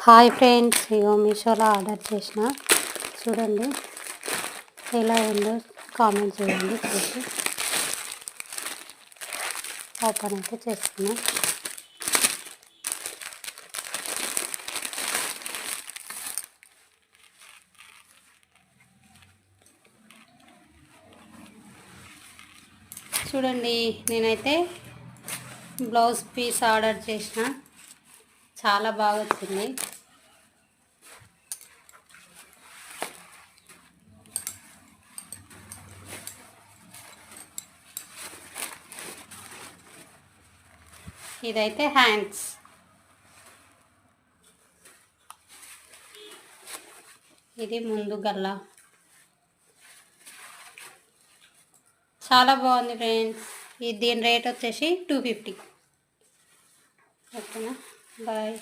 Hi friends, ఇగో మీషోలో order చేసిన. చూడండి ఎలా ఉందో కామెంట్ చేయండి. చూసి ఓపెన్ అయితే చేస్తున్నా. చూడండి, నేనైతే బ్లౌజ్ పీస్ ఆర్డర్ చేసిన. చాలా బాగా వచ్చింది. ఇదైతే హ్యాండ్స్. ఇది ముందు గల్ల. చాలా బాగుంది ఫ్రెండ్స్. దీని రేట్ వచ్చేసి 250. ఓకేనా, బాయ్.